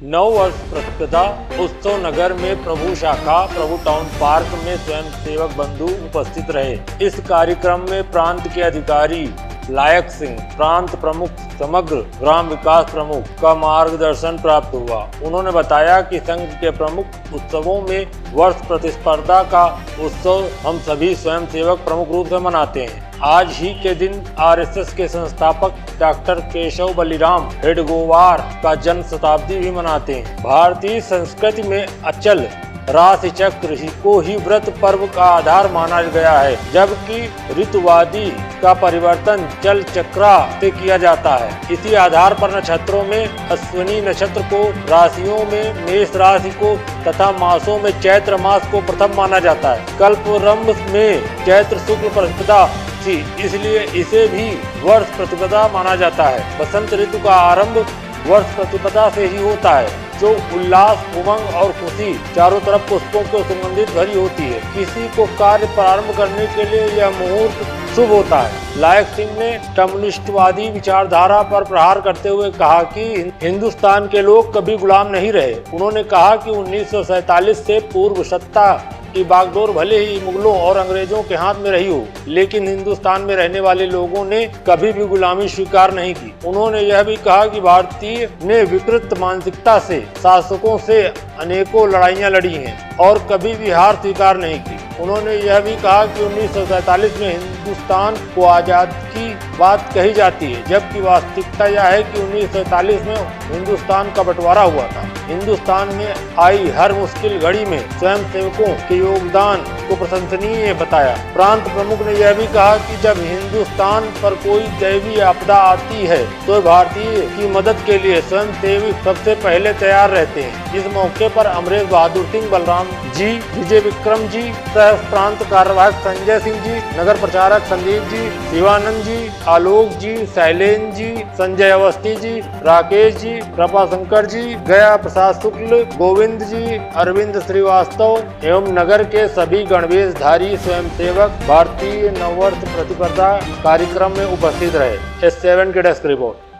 नव वर्ष प्रतिपदा उत्सव नगर में प्रभु शाखा प्रभु टाउन पार्क में स्वयं सेवक बंधु उपस्थित रहे। इस कार्यक्रम में प्रांत के अधिकारी लायक सिंह, प्रांत प्रमुख, समग्र ग्राम विकास प्रमुख का मार्गदर्शन प्राप्त हुआ। उन्होंने बताया कि संघ के प्रमुख उत्सवों में वर्ष प्रतिस्पर्धा का उत्सव हम सभी स्वयं सेवक प्रमुख रूप से मनाते हैं। आज ही के दिन आरएसएस के संस्थापक डॉक्टर केशव बलिराम हेडगेवार का जन्म शताब्दी भी मनाते हैं। भारतीय संस्कृति में अचल राशि चक्र को ही व्रत पर्व का आधार माना गया है, जबकि ऋतुवादी का परिवर्तन चल चक्रा से किया जाता है। इसी आधार पर नक्षत्रों में अश्विनी नक्षत्र को, राशियों में मेष राशि को तथा मासों में चैत्र मास को प्रथम माना जाता है। कल्पवृक्ष में चैत्र शुक्ल प्रतिपदा थी, इसलिए इसे भी वर्ष प्रतिपदा माना जाता है। बसंत ऋतु का आरंभ वर्ष प्रतिपदा से ही होता है, जो उल्लास, उमंग और खुशी चारों तरफ पुष्पों को सुगंधित भरी होती है। किसी को कार्य प्रारंभ करने के लिए यह मुहूर्त शुभ होता है। लायक सिंह ने कम्युनिस्टवादी विचारधारा पर प्रहार करते हुए कहा कि हिंदुस्तान के लोग कभी गुलाम नहीं रहे। उन्होंने कहा कि 1947 से पूर्व सत्ता की बागडोर भले ही मुगलों और अंग्रेजों के हाथ में रही हो, लेकिन हिंदुस्तान में रहने वाले लोगों ने कभी भी गुलामी स्वीकार नहीं की। उन्होंने यह भी कहा कि भारतीय ने विकृत मानसिकता से शासकों से अनेकों लड़ाइयां लड़ी हैं और कभी भी हार स्वीकार नहीं की। उन्होंने यह भी कहा कि 1947 में हिंदुस्तान को आज़ाद की बात कही जाती है, जबकि वास्तविकता यह है कि 1947 में हिंदुस्तान का बंटवारा हुआ था। हिंदुस्तान में आई हर मुश्किल घड़ी में स्वयं सेवकों के योगदान को प्रशंसनीय बताया। प्रांत प्रमुख ने यह भी कहा कि जब हिंदुस्तान पर कोई दैवीय आपदा आती है तो भारतीय की मदद के लिए स्वयं सेवक सबसे पहले तैयार रहते हैं। इस मौके पर अमरेश बहादुर सिंह, बलराम जी, विजय विक्रम जी, सह प्रांत कार्यवाहक संजय सिंह जी, नगर प्रचारक संदीप जी, शिवानंद जी, आलोक जी, शैलेंद्र जी, संजय अवस्थी जी, राकेश जी, कृपा शंकर जी, गया प्रसाद शुक्ल, गोविंद जी, अरविंद श्रीवास्तव एवं नगर के सभी गणवेशधारी स्वयंसेवक भारतीय नववर्ष प्रतिपदा कार्यक्रम में उपस्थित रहे। S7 की डेस्क रिपोर्ट।